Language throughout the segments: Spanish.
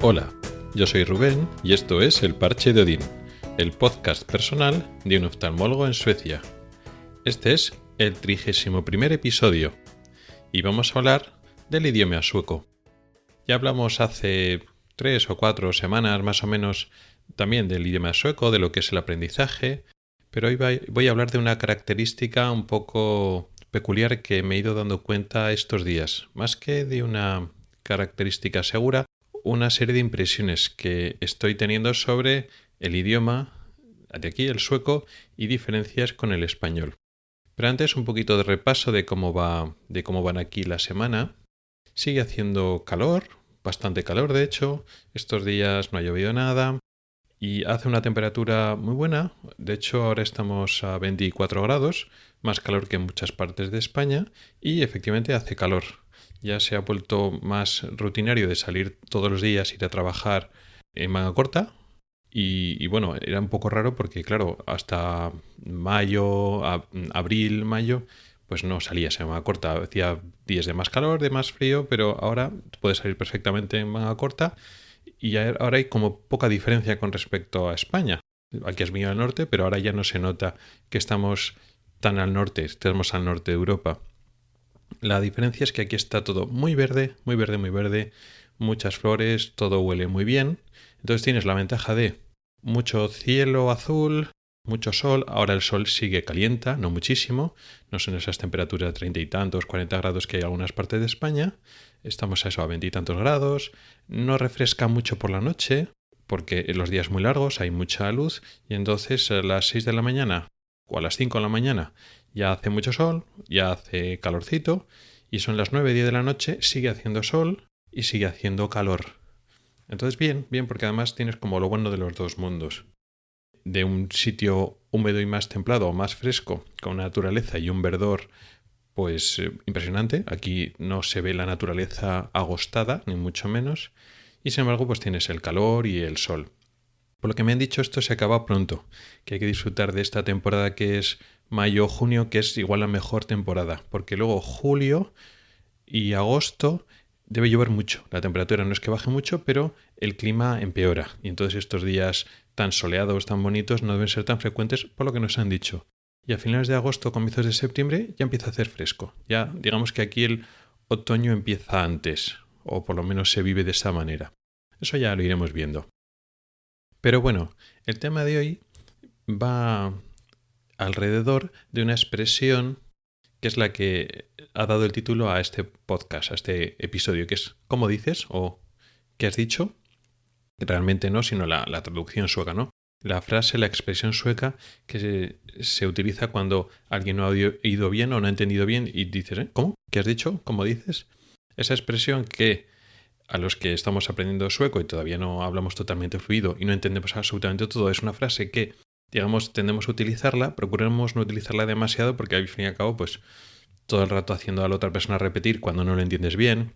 Hola, yo soy Rubén y esto es El Parche de Odín, el podcast personal de un oftalmólogo en Suecia. Este es el 31º episodio y vamos a hablar del idioma sueco. Ya hablamos hace 3 o 4 semanas más o menos también del idioma sueco, de lo que es el aprendizaje, pero hoy voy a hablar de una característica un poco peculiar que me he ido dando cuenta estos días. Más que de una característica segura, una serie de impresiones que estoy teniendo sobre el idioma de aquí, el sueco, y diferencias con el español. Pero antes un poquito de repaso de cómo van aquí la semana. Sigue haciendo calor, bastante calor de hecho. Estos días no ha llovido nada y hace una temperatura muy buena. De hecho ahora estamos a 24 grados, más calor que en muchas partes de España, y efectivamente hace calor. Ya se ha vuelto más rutinario de salir todos los días, ir a trabajar en manga corta. Y bueno, era un poco raro porque, claro, hasta abril, mayo, pues no salías en manga corta. Hacía días de más calor, de más frío, pero ahora puedes salir perfectamente en manga corta y ahora hay como poca diferencia con respecto a España. Aquí has venido al norte, pero ahora ya no se nota que estamos tan al norte, estamos al norte de Europa. La diferencia es que aquí está todo muy verde, muy verde, muy verde, muchas flores, todo huele muy bien. Entonces tienes la ventaja de mucho cielo azul, mucho sol. Ahora el sol sigue calienta, no muchísimo. No son esas temperaturas de 30 y tantos, 40 grados que hay en algunas partes de España. Estamos a eso, a 20 y tantos grados. No refresca mucho por la noche, porque en los días muy largos hay mucha luz. Y entonces a las 6 de la mañana o a las 5 de la mañana ya hace mucho sol, ya hace calorcito. Y son las 9, 10 de la noche, sigue haciendo sol y sigue haciendo calor. Entonces bien, porque además tienes como lo bueno de los dos mundos. De un sitio húmedo y más templado o más fresco, con naturaleza y un verdor pues impresionante. Aquí no se ve la naturaleza agostada, ni mucho menos. Y sin embargo pues tienes el calor y el sol. Por lo que me han dicho, esto se acaba pronto, que hay que disfrutar de esta temporada que es mayo-junio, que es igual la mejor temporada, porque luego julio y agosto debe llover mucho. La temperatura no es que baje mucho, pero el clima empeora. Y entonces estos días tan soleados, tan bonitos, no deben ser tan frecuentes por lo que nos han dicho. Y a finales de agosto, comienzos de septiembre, ya empieza a hacer fresco. Ya digamos que aquí el otoño empieza antes, o por lo menos se vive de esa manera. Eso ya lo iremos viendo. Pero bueno, el tema de hoy va alrededor de una expresión que es la que ha dado el título a este podcast, a este episodio, que es ¿cómo dices? O ¿qué has dicho? Realmente no, sino la traducción sueca, ¿no? La frase, la expresión sueca que se utiliza cuando alguien no ha oído bien o no ha entendido bien y dices, ¿cómo? ¿Qué has dicho? ¿Cómo dices? Esa expresión que a los que estamos aprendiendo sueco y todavía no hablamos totalmente fluido y no entendemos absolutamente todo, es una frase que, digamos, tendemos a utilizarla, procuramos no utilizarla demasiado porque al fin y al cabo, pues, todo el rato haciendo a la otra persona repetir cuando no lo entiendes bien,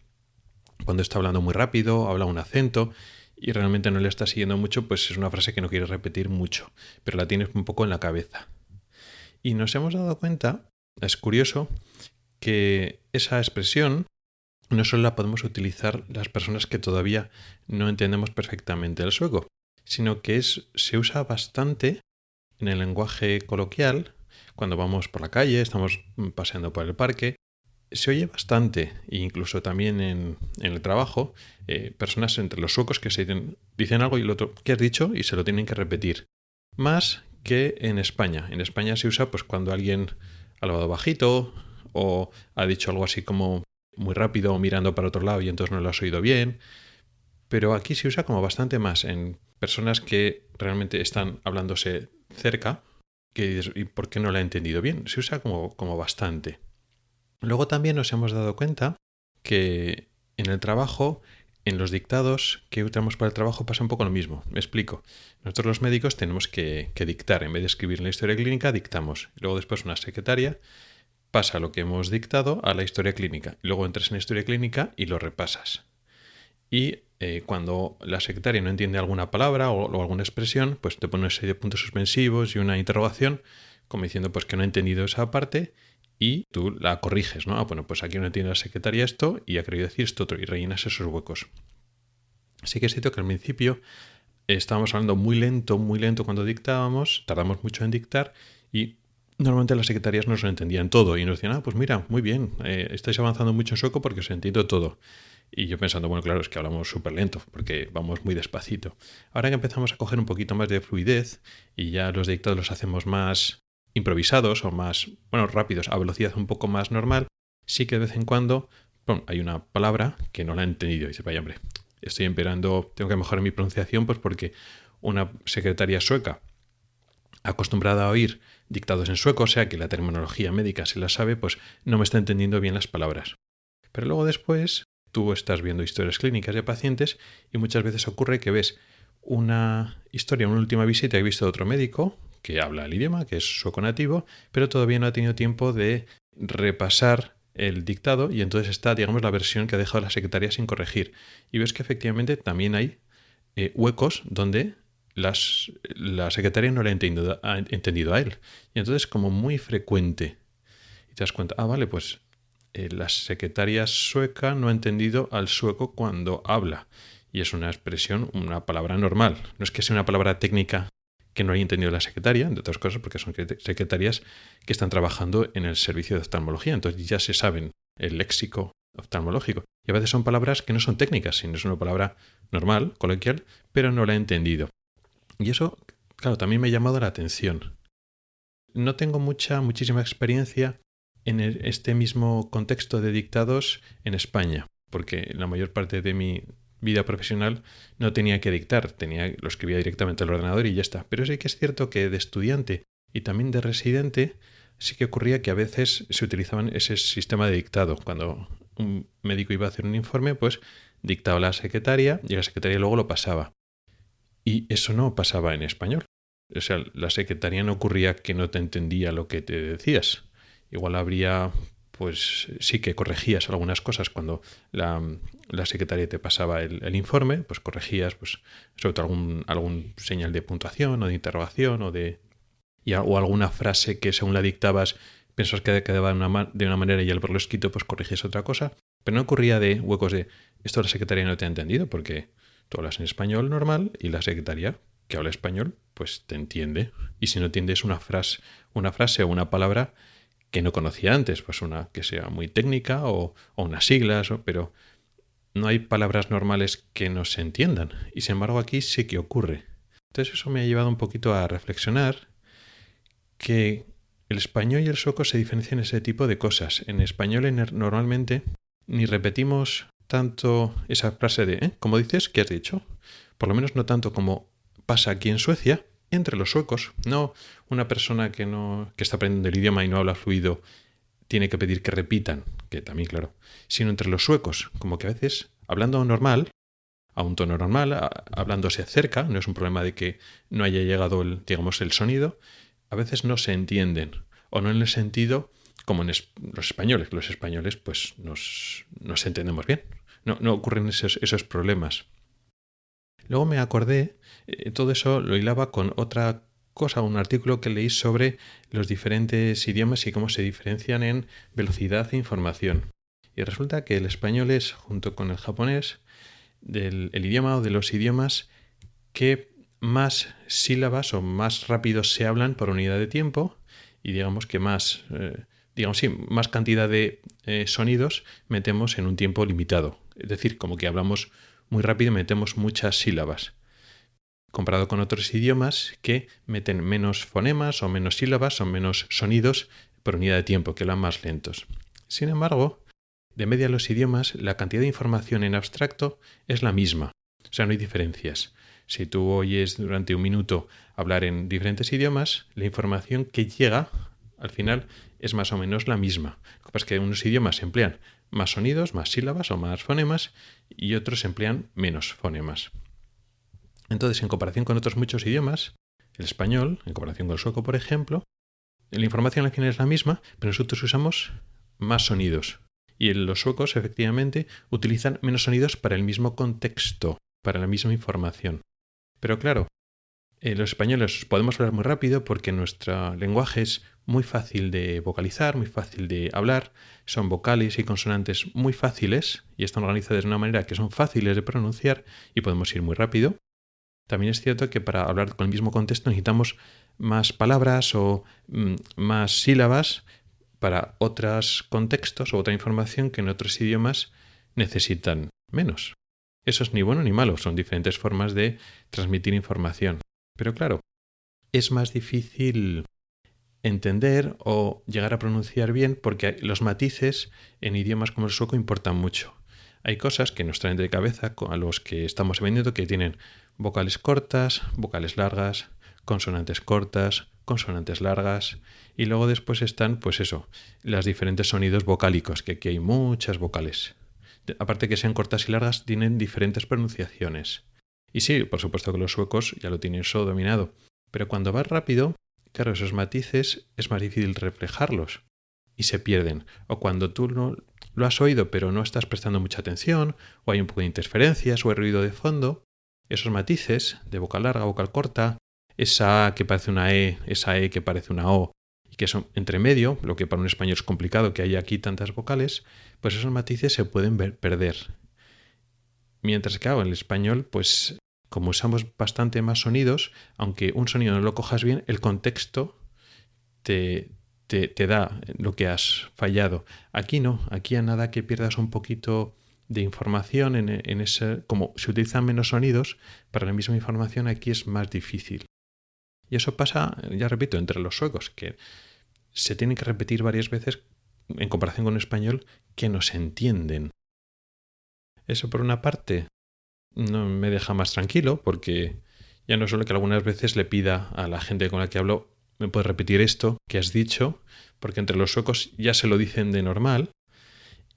cuando está hablando muy rápido, habla un acento y realmente no le está siguiendo mucho, pues es una frase que no quieres repetir mucho, pero la tienes un poco en la cabeza. Y nos hemos dado cuenta, es curioso, que esa expresión no solo la podemos utilizar las personas que todavía no entendemos perfectamente el sueco, sino que se usa bastante en el lenguaje coloquial, cuando vamos por la calle, estamos paseando por el parque. Se oye bastante, incluso también en el trabajo, personas entre los suecos que dicen algo y el otro, ¿qué has dicho? Y se lo tienen que repetir. Más que en España. En España se usa pues cuando alguien ha hablado bajito o ha dicho algo así como muy rápido o mirando para otro lado y entonces no lo has oído bien. Pero aquí se usa como bastante más en personas que realmente están hablándose cerca, que dices, ¿y por qué no la he entendido bien? Se usa como bastante. Luego también nos hemos dado cuenta que en el trabajo, en los dictados que usamos para el trabajo pasa un poco lo mismo. Me explico. Nosotros los médicos tenemos que dictar. En vez de escribir la historia clínica, dictamos. Luego después una secretaria pasa lo que hemos dictado a la historia clínica. Luego entras en la historia clínica y lo repasas. Y cuando la secretaria no entiende alguna palabra o alguna expresión, pues te pone una serie de puntos suspensivos y una interrogación, como diciendo pues que no ha entendido esa parte y tú la corriges, ¿no? Bueno, pues aquí no entiende la secretaria esto y ha querido decir esto otro y rellenas esos huecos. Sí que es cierto que al principio estábamos hablando muy lento cuando dictábamos, tardamos mucho en dictar y normalmente las secretarias nos lo entendían todo y nos decían, pues mira, muy bien, estáis avanzando mucho en sueco porque os entiendo todo. Y yo pensando, bueno, claro, es que hablamos súper lento porque vamos muy despacito. Ahora que empezamos a coger un poquito más de fluidez y ya los dictados los hacemos más improvisados o más, bueno, rápidos, a velocidad un poco más normal, sí que de vez en cuando hay una palabra que no la he entendido y dice, vaya hombre, estoy empeorando, tengo que mejorar mi pronunciación pues porque una secretaria sueca acostumbrada a oír dictados en sueco, o sea que la terminología médica se la sabe, pues no me está entendiendo bien las palabras. Pero luego después tú estás viendo historias clínicas de pacientes y muchas veces ocurre que ves una historia, una última visita que he visto de otro médico que habla el idioma, que es sueco nativo, pero todavía no ha tenido tiempo de repasar el dictado y entonces está, digamos, la versión que ha dejado la secretaria sin corregir. Y ves que efectivamente también hay huecos donde la secretaria no le ha entendido a él. Y entonces como muy frecuente. Y te das cuenta, vale, pues la secretaria sueca no ha entendido al sueco cuando habla. Y es una expresión, una palabra normal. No es que sea una palabra técnica que no haya entendido la secretaria, entre otras cosas, porque son secretarias que están trabajando en el servicio de oftalmología. Entonces ya se saben el léxico oftalmológico. Y a veces son palabras que no son técnicas, sino es una palabra normal, coloquial, pero no la he entendido. Y eso, claro, también me ha llamado la atención. No tengo muchísima experiencia en este mismo contexto de dictados en España, porque la mayor parte de mi vida profesional no tenía que dictar, lo escribía directamente al ordenador y ya está. Pero sí que es cierto que de estudiante y también de residente sí que ocurría que a veces se utilizaban ese sistema de dictado. Cuando un médico iba a hacer un informe, pues dictaba a la secretaria y la secretaria luego lo pasaba. Y eso no pasaba en español. O sea, la secretaria no ocurría que no te entendía lo que te decías. Igual habría, pues sí que corregías algunas cosas cuando la secretaria te pasaba el informe, pues corregías, pues sobre todo algún señal de puntuación o de interrogación o alguna frase que según la dictabas pensabas que quedaba de una manera y al verlo escrito pues corregías otra cosa. Pero no ocurría de huecos de esto la secretaria no te ha entendido porque tú hablas en español normal y la secretaria que habla español pues te entiende. Y si no entiendes una frase o una palabra que no conocía antes, pues una que sea muy técnica o unas siglas, pero no hay palabras normales que no se entiendan. Y sin embargo aquí sí que ocurre. Entonces eso me ha llevado un poquito a reflexionar que el español y el sueco se diferencian en ese tipo de cosas. En español normalmente ni repetimos tanto esa frase de ¿cómo dices? ¿Qué has dicho? Por lo menos no tanto como pasa aquí en Suecia, entre los suecos. No una persona que está aprendiendo el idioma y no habla fluido tiene que pedir que repitan, que también claro, sino entre los suecos, como que a veces hablando normal, a un tono normal, hablándose cerca, no es un problema de que no haya llegado el sonido, a veces no se entienden, o no en el sentido como en los españoles. Los españoles pues nos entendemos bien, no ocurren esos problemas. Luego me acordé, todo eso lo hilaba con otra cosa, un artículo que leí sobre los diferentes idiomas y cómo se diferencian en velocidad e información. Y resulta que el español es, junto con el japonés, el idioma o de los idiomas que más sílabas o más rápido se hablan por unidad de tiempo y digamos que más cantidad de sonidos metemos en un tiempo limitado. Es decir, como que hablamos muy rápido y metemos muchas sílabas. Comparado con otros idiomas que meten menos fonemas o menos sílabas o menos sonidos por unidad de tiempo, que hablan más lentos. Sin embargo, de media los idiomas, la cantidad de información en abstracto es la misma. O sea, no hay diferencias. Si tú oyes durante un minuto hablar en diferentes idiomas, la información que llega al final es más o menos la misma. Lo que pasa es que unos idiomas emplean más sonidos, más sílabas o más fonemas y otros emplean menos fonemas. Entonces, en comparación con otros muchos idiomas, el español, en comparación con el sueco, por ejemplo, la información al final es la misma, pero nosotros usamos más sonidos. Y los suecos, efectivamente, utilizan menos sonidos para el mismo contexto, para la misma información. Pero claro, Los españoles podemos hablar muy rápido porque nuestro lenguaje es muy fácil de vocalizar, muy fácil de hablar. Son vocales y consonantes muy fáciles y están organizadas de una manera que son fáciles de pronunciar y podemos ir muy rápido. También es cierto que para hablar con el mismo contexto necesitamos más palabras o más sílabas para otros contextos o otra información que en otros idiomas necesitan menos. Eso es ni bueno ni malo, son diferentes formas de transmitir información. Pero claro, es más difícil entender o llegar a pronunciar bien porque los matices en idiomas como el sueco importan mucho. Hay cosas que nos traen de cabeza a los que estamos aprendiendo que tienen vocales cortas, vocales largas, consonantes cortas, consonantes largas y luego después están, pues eso, los diferentes sonidos vocálicos, que aquí hay muchas vocales. Aparte que sean cortas y largas, tienen diferentes pronunciaciones. Y sí, por supuesto que los suecos ya lo tienen eso dominado, pero cuando vas rápido, claro, esos matices es más difícil reflejarlos y se pierden. O cuando tú lo has oído pero no estás prestando mucha atención, o hay un poco de interferencias o hay ruido de fondo, esos matices de vocal larga, vocal corta, esa A que parece una E, esa E que parece una O, y que son entre medio, lo que para un español es complicado que haya aquí tantas vocales, pues esos matices se pueden perder. Mientras que, claro, en el español, pues como usamos bastante más sonidos, aunque un sonido no lo cojas bien, el contexto te da lo que has fallado. Aquí no, aquí a nada que pierdas un poquito de información en ese, como se utilizan menos sonidos, para la misma información aquí es más difícil. Y eso pasa, ya repito, entre los suecos, que se tienen que repetir varias veces en comparación con el español que no se entienden. Eso por una parte no me deja más tranquilo porque ya no solo que algunas veces le pida a la gente con la que hablo, me puedes repetir esto que has dicho, porque entre los suecos ya se lo dicen de normal.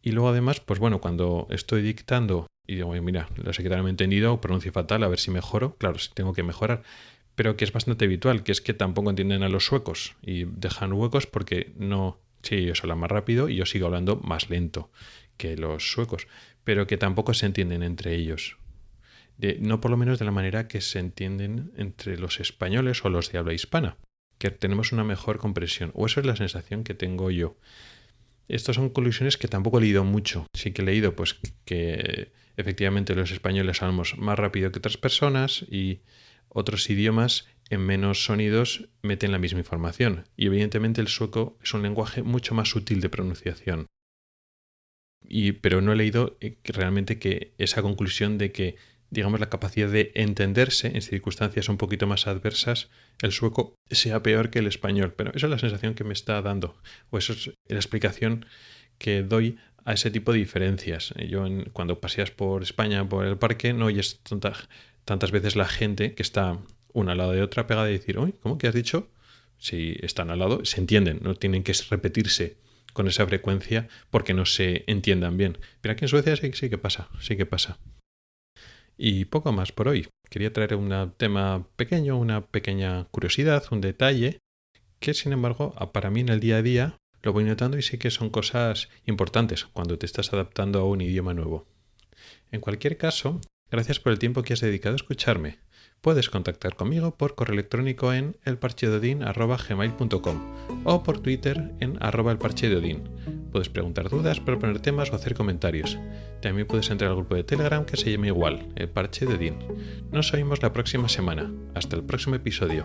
Y luego además, pues bueno, cuando estoy dictando y digo, mira, lo sé que no me he entendido, pronuncio fatal, a ver si mejoro, claro, si tengo que mejorar, pero que es bastante habitual, que es que tampoco entienden a los suecos y dejan huecos porque no, sí, ellos hablan más rápido y yo sigo hablando más lento que los suecos, pero que tampoco se entienden entre ellos. No por lo menos de la manera que se entienden entre los españoles o los de habla hispana, que tenemos una mejor comprensión, o eso es la sensación que tengo yo. Estas son conclusiones que tampoco he leído mucho. Sí que he leído pues que efectivamente los españoles hablamos más rápido que otras personas y otros idiomas en menos sonidos meten la misma información. Y evidentemente el sueco es un lenguaje mucho más sutil de pronunciación. Pero no he leído realmente que esa conclusión de que, digamos, la capacidad de entenderse en circunstancias un poquito más adversas, el sueco sea peor que el español. Pero esa es la sensación que me está dando, o eso es la explicación que doy a ese tipo de diferencias. Yo cuando paseas por España, por el parque, no oyes tantas veces la gente que está una al lado de otra pegada y decir, uy, ¿cómo que has dicho? Si están al lado, se entienden, no tienen que repetirse con esa frecuencia porque no se entiendan bien. Pero aquí en Suecia sí que pasa. Y poco más por hoy. Quería traer un tema pequeño, una pequeña curiosidad, un detalle, que sin embargo para mí en el día a día lo voy notando y sí que son cosas importantes cuando te estás adaptando a un idioma nuevo. En cualquier caso, gracias por el tiempo que has dedicado a escucharme. Puedes contactar conmigo por correo electrónico en elparchedeodin@gmail.com o por Twitter en @elparchedeodin. Puedes preguntar dudas, proponer temas o hacer comentarios. También puedes entrar al grupo de Telegram que se llama igual, El Parche de Odin. Nos oímos la próxima semana. Hasta el próximo episodio.